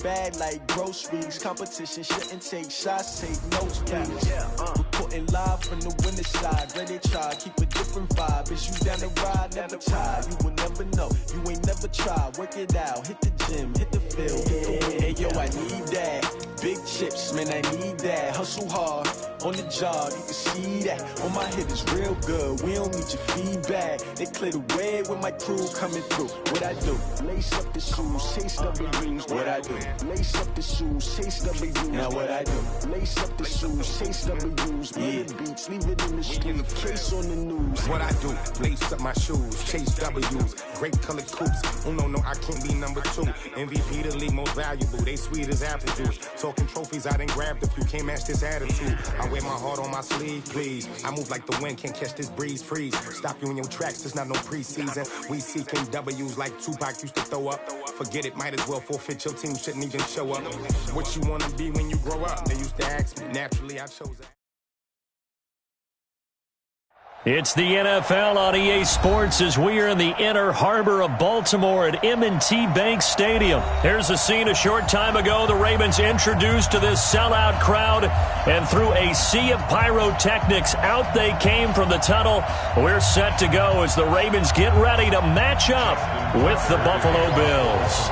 Bad like groceries, competition shouldn't take shots, take notes, please. Reporting live from the winter side, ready to try, keep a different vibe. Is you down the ride, never tired, you will never know, you ain't never tried. Work it out, hit the gym, hit the field, hit the wind. Hey yo, I need that, big chips, man, I need that. Hustle hard, on the job, you can see that. On my hit is real good, we don't need your feedback. They clear the way with my crew coming through. What I do, lace up the shoes, chase W's, what I do. Lace up the shoes, chase W's. Now what I do? Lace up the shoes, chase W's. Yeah. Beats, leave it in the street, case on the news. What I do? Lace up my shoes, chase W's. Great colored coops. Oh no, I can't be number 2. MVP the league most valuable. They sweet as apple juice. Talking trophies, I done grabbed a few. Can't match this attitude. I wear my heart on my sleeve, please. I move like the wind, can't catch this breeze, freeze. Stop you in your tracks, there's not no preseason. We seeking W's like Tupac used to throw up. Forget it, might as well forfeit. Your team shouldn't even show up. What you wanna be when you grow up? They used to ask me. Naturally, I chose that. It's the NFL on EA Sports as we are in the inner harbor of Baltimore at M&T Bank Stadium. Here's a scene a short time ago. The Ravens introduced to this sellout crowd, and through a sea of pyrotechnics, out they came from the tunnel. We're set to go as the Ravens get ready to match up with the Buffalo Bills.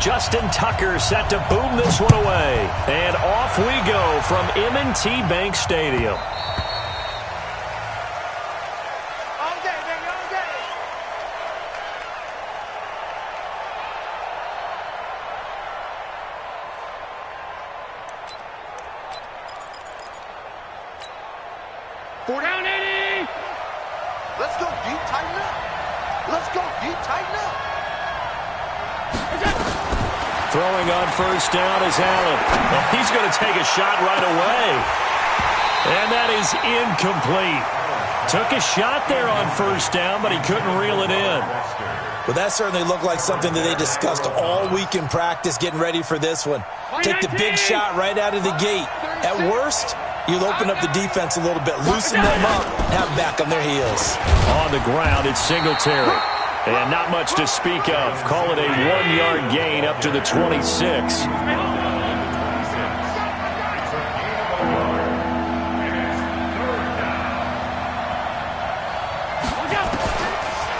Justin Tucker set to boom this one away. And off we go from M&T Bank Stadium. All day, baby, all day. Four down, 80. Let's go, deep, tighten up. Let's go, deep, tighten up. Throwing on first down is Allen. Well, he's going to take a shot right away. And that is incomplete. Took a shot there on first down, but he couldn't reel it in. Well, that certainly looked like something that they discussed all week in practice, getting ready for this one. Take the big shot right out of the gate. At worst, you'll open up the defense a little bit, loosen them up, and have them back on their heels. On the ground, it's Singletary. And not much to speak of. Call it a 1-yard gain up to the 26.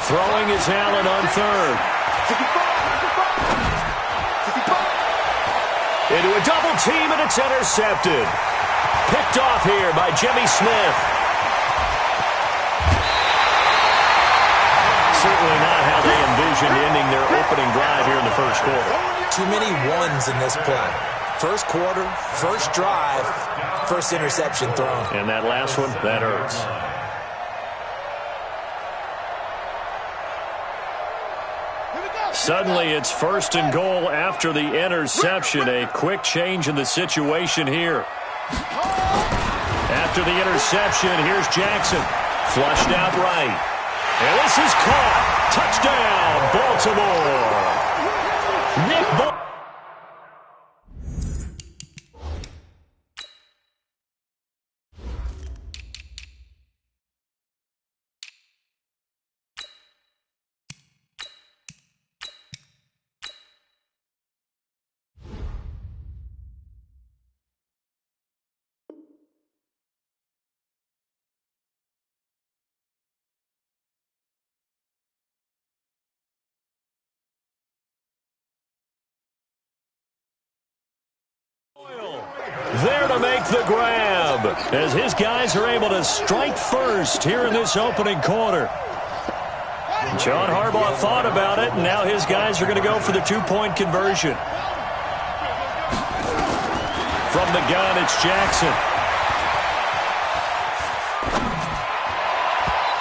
Throwing is Allen on third. Into a double team, and it's intercepted. Picked off here by Jimmy Smith. Certainly not how they envisioned ending their opening drive here in the first quarter. Too many ones in this play. First quarter, first drive, first interception thrown. And that last one, that hurts. Suddenly it's first and goal after the interception. A quick change in the situation here. After the interception, here's Jackson. Flushed out right. And this is caught. Touchdown, Baltimore. Nick Ball. There to make the grab as his guys are able to strike first here in this opening quarter. John Harbaugh thought about it, and now his guys are going to go for the two-point conversion. From the gun, it's Jackson.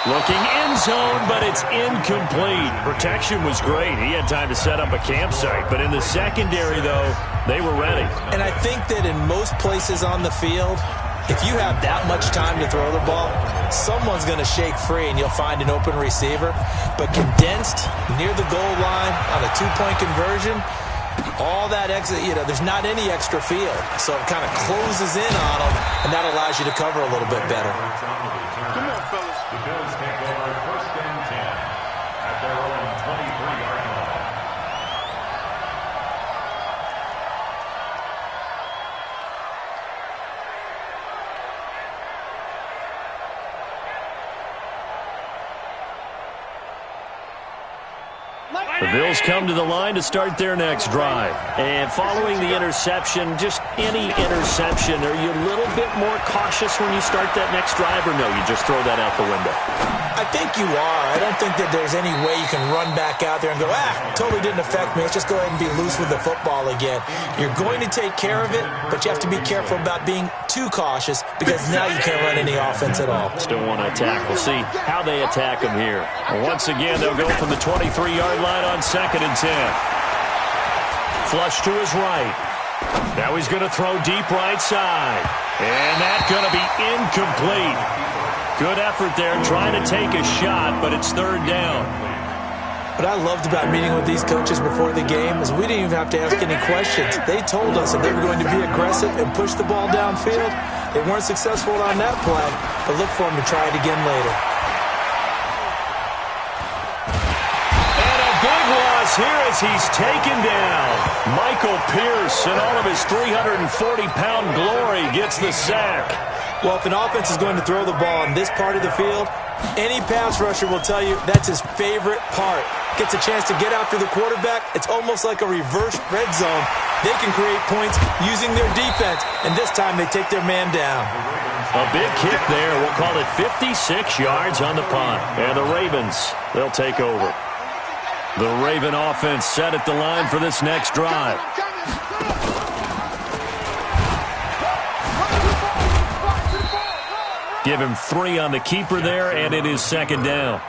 Looking end zone, but it's incomplete. Protection was great. He had time to set up a campsite. But in the secondary, though, they were ready. And I think that in most places on the field, if you have that much time to throw the ball, someone's going to shake free and you'll find an open receiver. But condensed near the goal line on a two-point conversion, all that extra, there's not any extra field. So it kind of closes in on them, and that allows you to cover a little bit better. Come on, fellas. The Bills take over first and 10 at their own 23-yard line. The Bills come to the line to start their next drive. And following the interception, just any interception, are you a little bit more cautious when you start that next drive, or no, you just throw that out the window? I think you are. I don't think that there's any way you can run back out there and go, totally didn't affect me. Let's just go ahead and be loose with the football again. You're going to take care of it, but you have to be careful about being too cautious because now you can't run any offense at all. Still want to attack. We'll see how they attack them here. Once again, they'll go from the 23-yard line on 2nd and 10. Flush to his right. Now he's going to throw deep right side. And that's going to be incomplete. Good effort there trying to take a shot, but it's 3rd down. What I loved about meeting with these coaches before the game is we didn't even have to ask any questions. They told us that they were going to be aggressive and push the ball downfield. They weren't successful on that play, but look for them to try it again later. Here as he's taken down. Michael Pierce in all of his 340-pound glory gets the sack. Well, if an offense is going to throw the ball in this part of the field, any pass rusher will tell you that's his favorite part. Gets a chance to get after the quarterback. It's almost like a reverse red zone. They can create points using their defense, and this time they take their man down. A big kick there. We'll call it 56 yards on the punt. And the Ravens, they'll take over. The Raven offense set at the line for this next drive. Give him 3 on the keeper there, and it is 2nd down.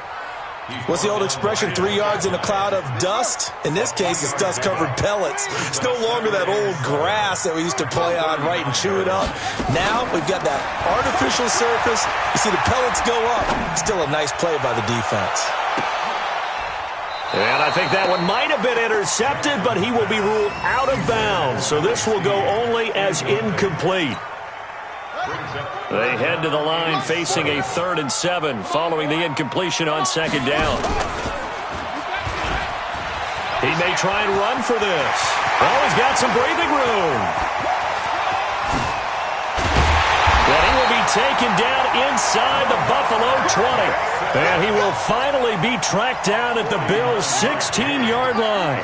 What's the old expression, 3 yards in a cloud of dust? In this case, it's dust-covered pellets. It's no longer that old grass that we used to play on, right, and chew it up. Now we've got that artificial surface. You see the pellets go up. Still a nice play by the defense. And I think that one might have been intercepted, but he will be ruled out of bounds. So this will go only as incomplete. They head to the line facing a 3rd and 7 following the incompletion on 2nd down. He may try and run for this. Oh, he's got some breathing room. But he will be taken down inside the Buffalo 20. And he will finally be tracked down at the Bills' 16-yard line.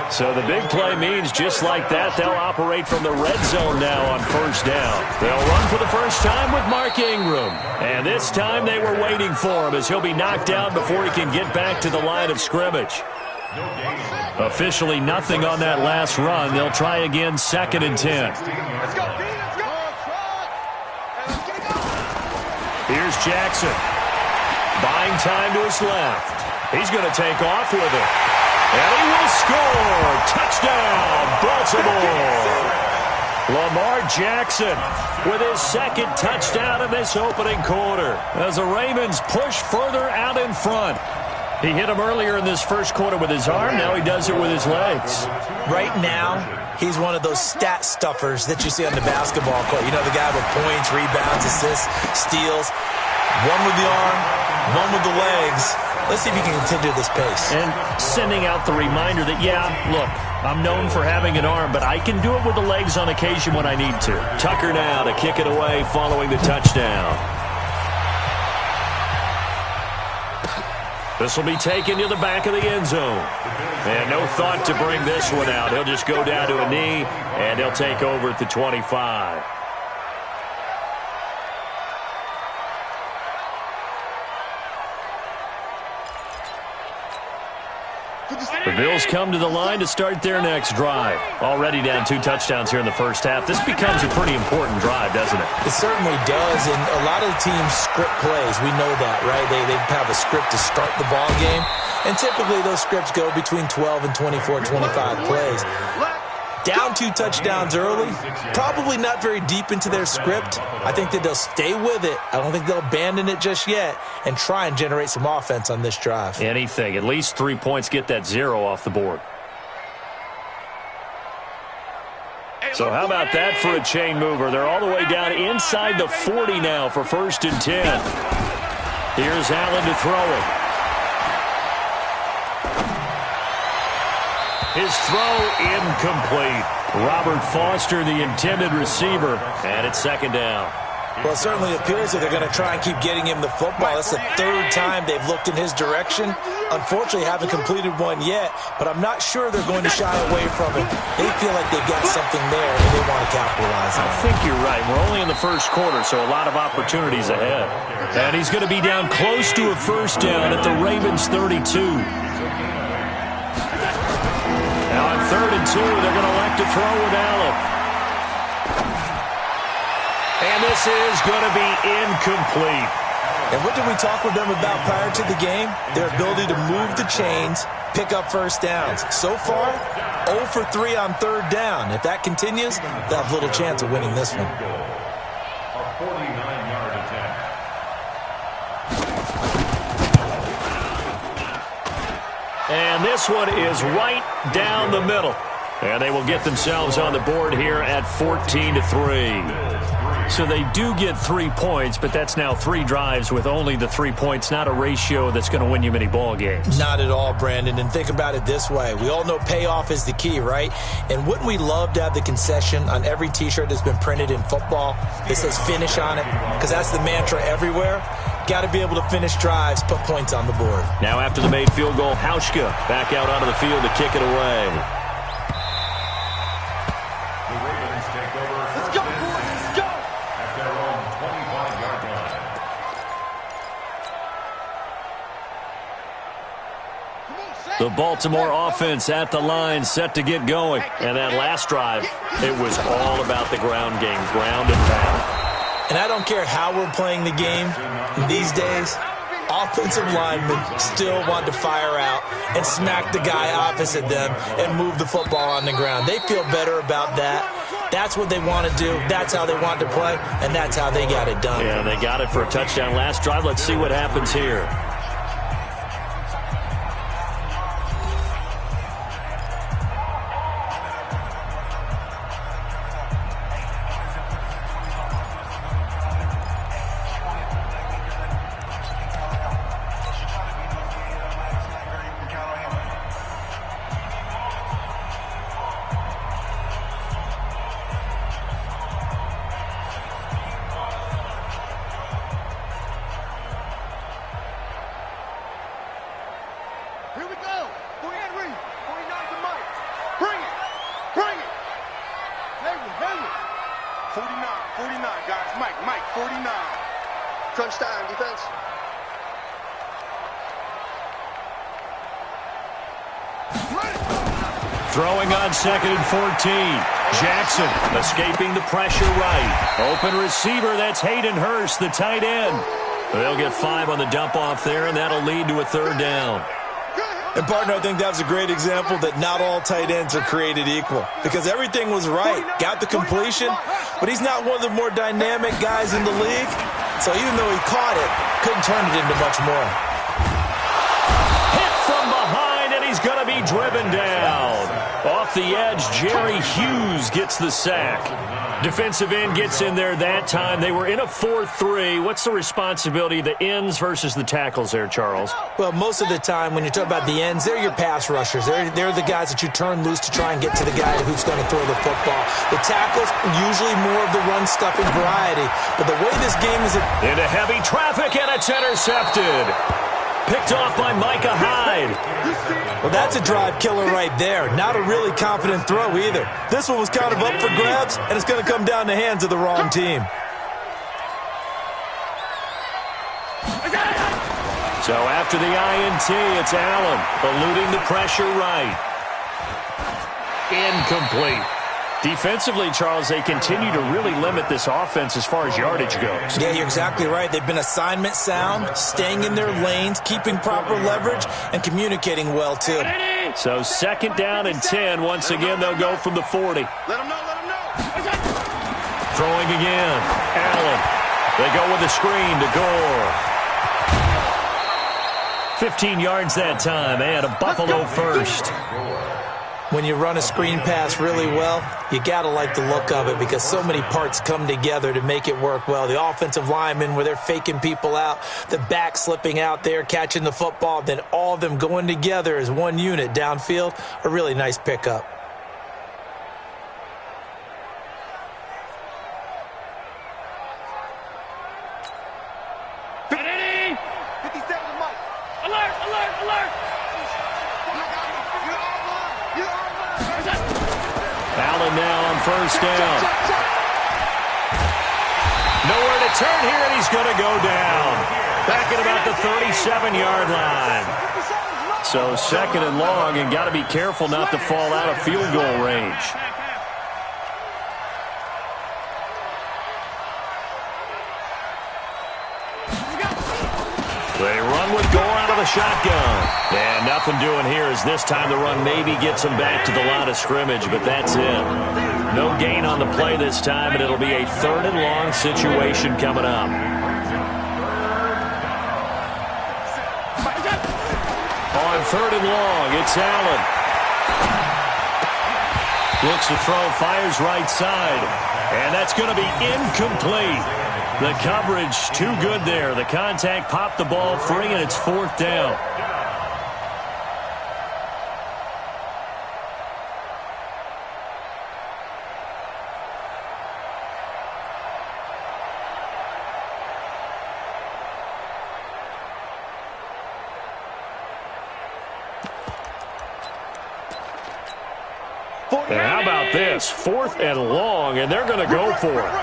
So the big play means just like that, they'll operate from the red zone now on 1st down. They'll run for the first time with Mark Ingram. And this time they were waiting for him as he'll be knocked down before he can get back to the line of scrimmage. Officially nothing on that last run. They'll try again 2nd and 10. Here's Jackson. Buying time to his left. He's going to take off with it. And he will score. Touchdown, Baltimore. Lamar Jackson with his 2nd touchdown in this opening quarter as the Ravens push further out in front. He hit him earlier in this first quarter with his arm. Now he does it with his legs. Right now, he's one of those stat stuffers that you see on the basketball court. You know, the guy with points, rebounds, assists, steals. One with the arm, one with the legs. Let's see if he can continue this pace. And sending out the reminder that, yeah, look, I'm known for having an arm, but I can do it with the legs on occasion when I need to. Tucker now to kick it away following the touchdown. This will be taken to the back of the end zone. And no thought to bring this one out. He'll just go down to a knee, and he'll take over at the 25. The Bills come to the line to start their next drive. Already down 2 touchdowns here in the first half. This becomes a pretty important drive, doesn't it? It certainly does, and a lot of the teams script plays. We know that, right? They have a script to start the ball game, and typically those scripts go between 12 and 24, 25 plays. Down 2 touchdowns early, probably not very deep into their script. I think that they'll stay with it. I don't think they'll abandon it just yet and try and generate some offense on this drive. Anything. At least 3 points, get that 0 off the board. So how about that for a chain mover? They're all the way down inside the 40 now for 1st and 10. Here's Allen to throw it. His throw incomplete. Robert Foster, the intended receiver, and it's 2nd down. Well, it certainly appears that they're going to try and keep getting him the football. That's the third time they've looked in his direction. Unfortunately, haven't completed one yet, but I'm not sure they're going to shy away from it. They feel like they've got something there, and they want to capitalize on it. I think you're right. We're only in the first quarter, so a lot of opportunities ahead. And he's going to be down close to a first down at the Ravens 32. Now on 3rd and 2, they're going to elect to throw with Allen. And this is going to be incomplete. And what did we talk with them about prior to the game? Their ability to move the chains, pick up first downs. So far, 0 for 3 on 3rd down. If that continues, they'll have little chance of winning this one. A 49-yard attempt. And this one is right down the middle. And they will get themselves on the board here at 14-3. So they do get 3 points, but that's now 3 drives with only the 3 points, not a ratio that's going to win you many ball games. Not at all, Brandon. And think about it this way. We all know payoff is the key, right? And wouldn't we love to have the concession on every T-shirt that's been printed in football that says finish on it? Because that's the mantra everywhere. Got to be able to finish drives, put points on the board. Now after the made field goal, Hauschka back out onto the field to kick it away. The Baltimore offense at the line, set to get going. And that last drive, it was all about the ground game, ground and pound. And I don't care how we're playing the game these days, offensive linemen still want to fire out and smack the guy opposite them and move the football on the ground. They feel better about that. That's what they want to do. That's how they want to play, and that's how they got it done. Yeah, they got it for a touchdown last drive. Let's see what happens here. Here we go. Go ahead, Reed. 49 to Mike. Bring it. Bring it. Hayward. 49, guys. Mike, 49. Crunch time, defense. Throwing on 2nd and 14. Jackson escaping the pressure right. Open receiver, that's Hayden Hurst, the tight end. They'll get 5 on the dump-off there, and that'll lead to a 3rd down. And, partner, I think that was a great example that not all tight ends are created equal because everything was right. Got the completion, but he's not one of the more dynamic guys in the league. So even though he caught it, couldn't turn it into much more. Hit from behind, and he's going to be driven down. Off the edge, Jerry Hughes gets the sack. Defensive end gets in there that time. They were in a 4-3. What's the responsibility of the ends versus the tackles there, Charles? Well, most of the time when you talk about the ends, they're your pass rushers. They're the guys that you turn loose to try and get to the guy who's going to throw the football. The tackles, usually more of the run-stuffing variety. But the way this game is... Into heavy traffic, and it's intercepted. Picked off by Micah Hyde. Well, that's a drive killer right there. Not a really confident throw either. This one was kind of up for grabs, and it's going to come down the hands of the wrong team. So after the INT, it's Allen eluding the pressure right. Incomplete. Defensively, Charles, they continue to really limit this offense as far as yardage goes. Yeah, you're exactly right. They've been assignment sound, staying in their lanes, keeping proper leverage, and communicating well, too. So 2nd down and 10. Once again, they'll go from the 40. Let him know. Throwing again. Allen. They go with a screen to Gore. 15 yards that time, and a Buffalo first. When you run a screen pass really well, you got to like the look of it because so many parts come together to make it work well. The offensive linemen, where they're faking people out, the back slipping out there, catching the football, then all of them going together as one unit downfield, a really nice pickup. Allen now on first down. Nowhere to turn here, and he's going to go down. Back at about the 37-yard line. So second and long, and got to be careful not to fall out of field goal range. They run with Gore out of the shotgun. And nothing doing here as this time the run maybe gets them back to the line of scrimmage, but that's it. No gain on the play this time, and it'll be a third and long situation coming up. On third and long, it's Allen. Looks to throw, fires right side. And that's going to be incomplete. The coverage too good there. The contact popped the ball free, and it's fourth down. And how about this? Fourth and long, and they're going to go for it.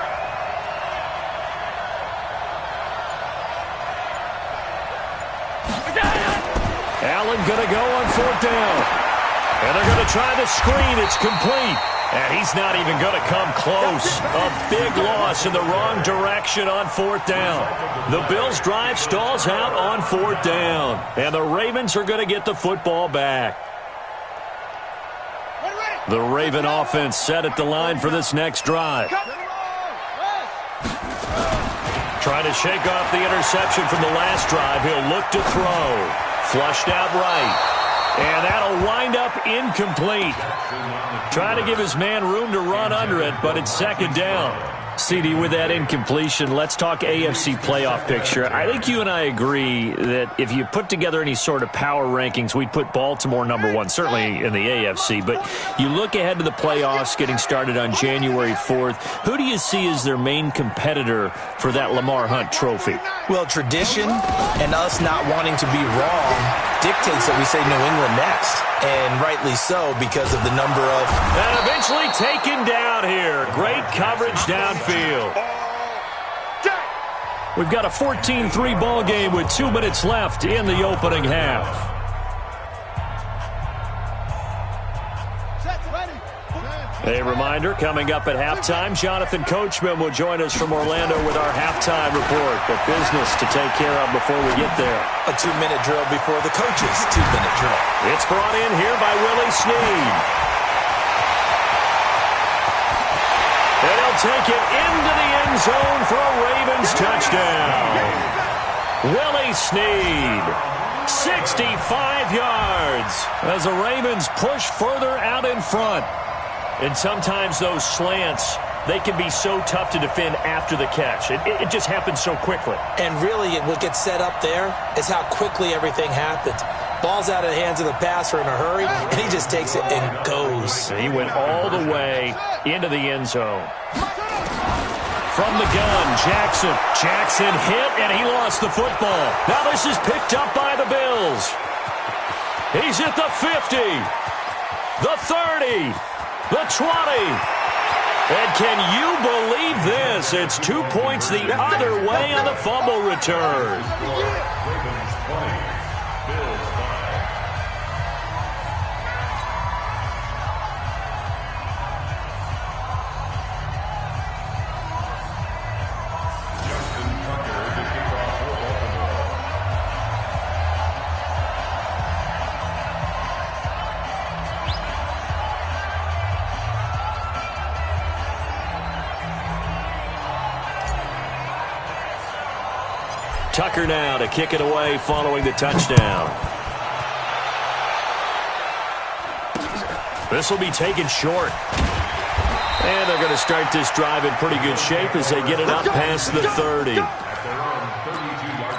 Allen going to go on fourth down. And they're going to try the screen. It's complete. And he's not even going to come close. A big loss in the wrong direction on fourth down. The Bills' drive stalls out on fourth down. And the Ravens are going to get the football back. The Raven offense set at the line for this next drive. Trying to shake off the interception from the last drive. He'll look to throw. Flushed out right. And that'll wind up incomplete. Trying to give his man room to run under it, but it's second down. CD, with that incompletion, let's talk AFC playoff picture. I think you and I agree that if you put together any sort of power rankings, we'd put Baltimore number one, certainly in the AFC. But you look ahead to the playoffs getting started on January 4th. Who do you see as their main competitor for that Lamar Hunt trophy? Well, tradition and us not wanting to be wrong dictates that we say New England next. And rightly so because of the number of... And eventually taken down here. Great coverage downfield. We've got a 14-3 ball game with 2 minutes left in the opening half. A reminder, coming up at halftime, Jonathan Coachman will join us from Orlando with our halftime report. But business to take care of before we get there. A 2-minute drill before the coach's 2-minute drill. It's brought in here by Willie Snead. And he'll take it into the end zone for a Ravens touchdown. Willie Snead, 65 yards as the Ravens push further out in front. And sometimes those slants, they can be so tough to defend after the catch. It just happens so quickly. And really, what gets set up there is how quickly everything happens. Ball's out of the hands of the passer in a hurry, and he just takes it and goes. And he went all the way into the end zone. From the gun, Jackson. Jackson hit, and he lost the football. Now this is picked up by the Bills. He's at the 50, the 30, the 20. And can you believe this? It's 2 points the other way on the fumble return. Ravens 20, Bills 5. Justin Tucker to kick off for Baltimore. Tucker now to kick it away following the touchdown. This will be taken short. And they're going to start this drive in pretty good shape as they get it up past the 30. At their own 32-yard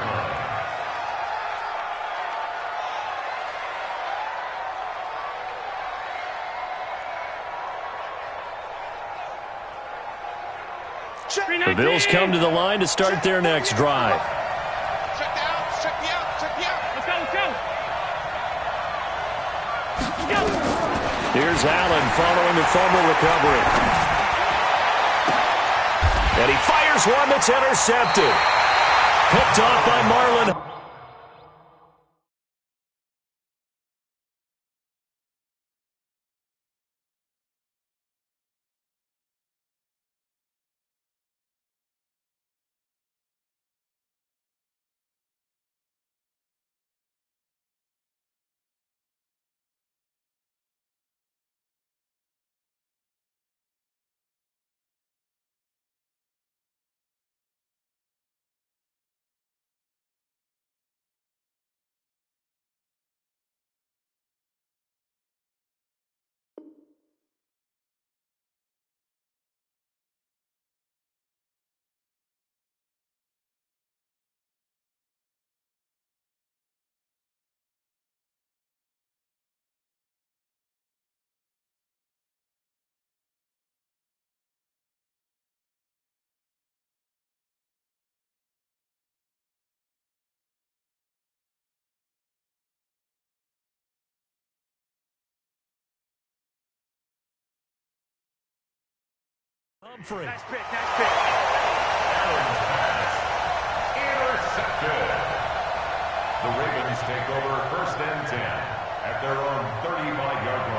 line. The Bills come to the line to start their next drive. Check the out, check the out, check the out. Let's go, let's go. Here's Allen following the fumble recovery. And he fires one that's intercepted. Picked off by Marlon. Humphrey. Nice pick, nice pick. Allen's pass. Intercepted. The Ravens take over 1st and 10 at their own 35-yard line.